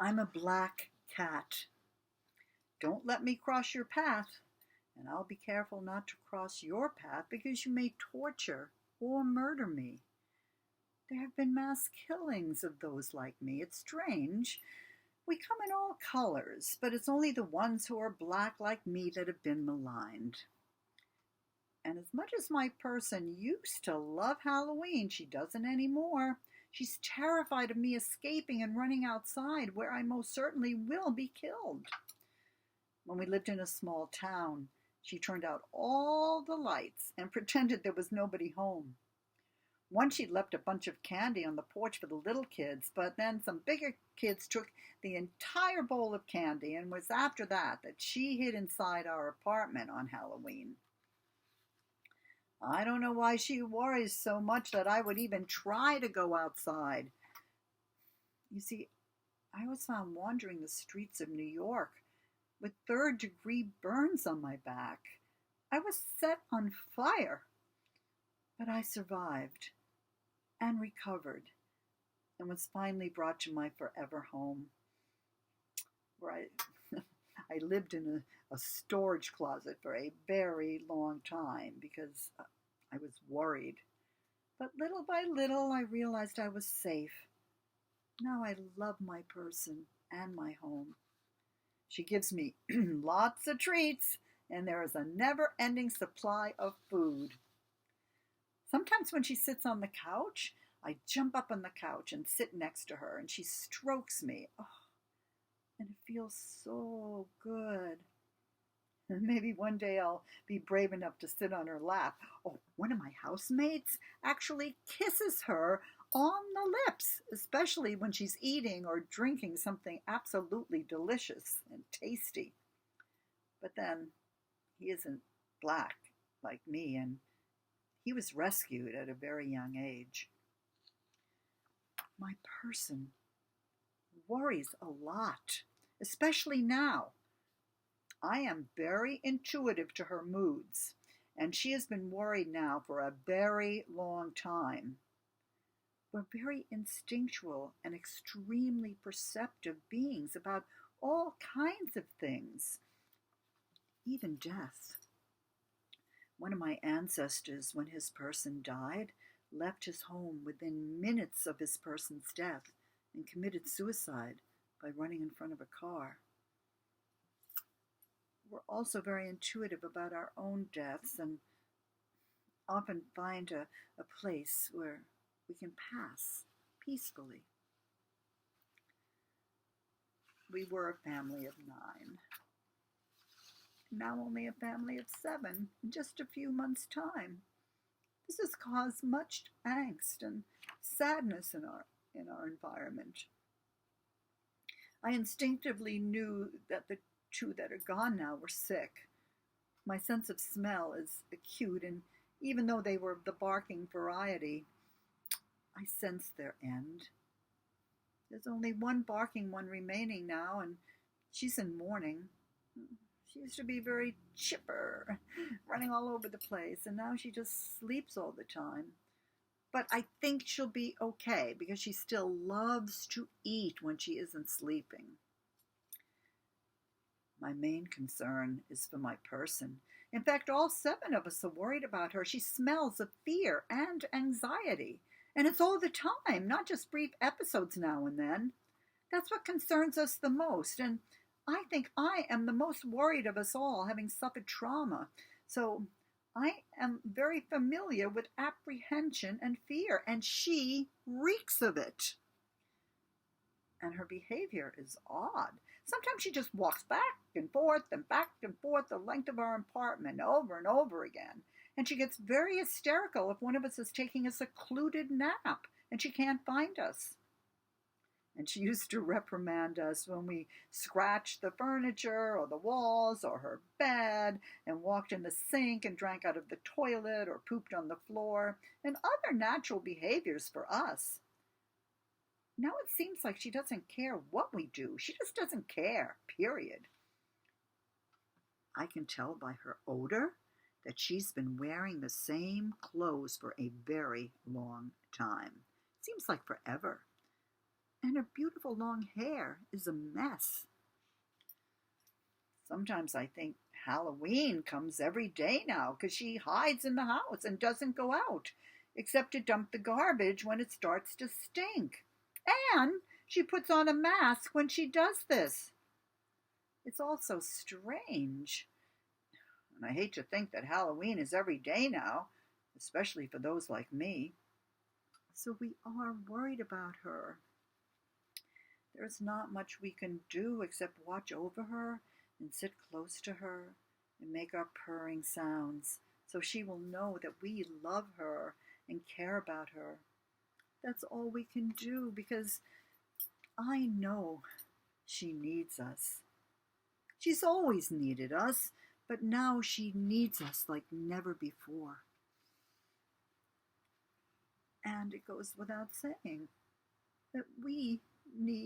I'm a black cat. Don't let me cross your path, and I'll be careful not to cross your path because you may torture or murder me. There have been mass killings of those like me. It's strange. We come in all colors, but it's only the ones who are black like me that have been maligned. And as much as my person used to love Halloween, she doesn't anymore. She's terrified of me escaping and running outside, where I most certainly will be killed. When we lived in a small town, she turned out all the lights and pretended there was nobody home. Once she left a bunch of candy on the porch for the little kids, but then some bigger kids took the entire bowl of candy, and it was after that she hid inside our apartment on Halloween. I don't know why she worries so much that I would even try to go outside. You see, I was found wandering the streets of New York with third-degree burns on my back. I was set on fire, but I survived and recovered and was finally brought to my forever home, where I lived in a storage closet for a very long time because I was worried. But little by little, I realized I was safe. Now I love my person and my home. She gives me lots of treats, and there is a never-ending supply of food. Sometimes when she sits on the couch, I jump up on the couch and sit next to her, and she strokes me. Oh, and it feels so good. And maybe one day I'll be brave enough to sit on her lap. Oh, one of my housemates actually kisses her on the lips, especially when she's eating or drinking something absolutely delicious and tasty. But then he isn't black like me, and he was rescued at a very young age. My person worries a lot, especially now. I am very intuitive to her moods, and she has been worried now for a very long time. We're very instinctual and extremely perceptive beings about all kinds of things, even death. One of my ancestors, when his person died, left his home within minutes of his person's death and committed suicide by running in front of a car. We're also very intuitive about our own deaths and often find a place where we can pass peacefully. We were a family of 9. Now only a family of 7 in just a few months' time. This has caused much angst and sadness in our environment. I instinctively knew that the 2 that are gone now were sick. My sense of smell is acute, and even though they were of the barking variety, I sensed their end. There's only one barking one remaining now, and she's in mourning. She used to be very chipper, running all over the place, and now she just sleeps all the time. But I think she'll be okay because she still loves to eat when she isn't sleeping. My main concern is for my person. In fact, all 7 of us are worried about her. She smells of fear and anxiety. And it's all the time, not just brief episodes now and then. That's what concerns us the most. And I think I am the most worried of us all, having suffered trauma. So I am very familiar with apprehension and fear, and she reeks of it. And her behavior is odd. Sometimes she just walks back and forth the length of our apartment over and over again. And she gets very hysterical if one of us is taking a secluded nap and she can't find us. And she used to reprimand us when we scratched the furniture or the walls or her bed and walked in the sink and drank out of the toilet or pooped on the floor, and other natural behaviors for us. Now it seems like she doesn't care what we do. She just doesn't care, period. I can tell by her odor that she's been wearing the same clothes for a very long time. Seems like forever. and her beautiful long hair is a mess. Sometimes I think Halloween comes every day now because she hides in the house and doesn't go out, except to dump the garbage when it starts to stink. And she puts on a mask when she does this. It's all so strange. And I hate to think that Halloween is every day now, especially for those like me. So we are worried about her. There's not much we can do except watch over her and sit close to her and make our purring sounds so she will know that we love her and care about her. That's all we can do because I know she needs us. She's always needed us, but now she needs us like never before. And it goes without saying that we need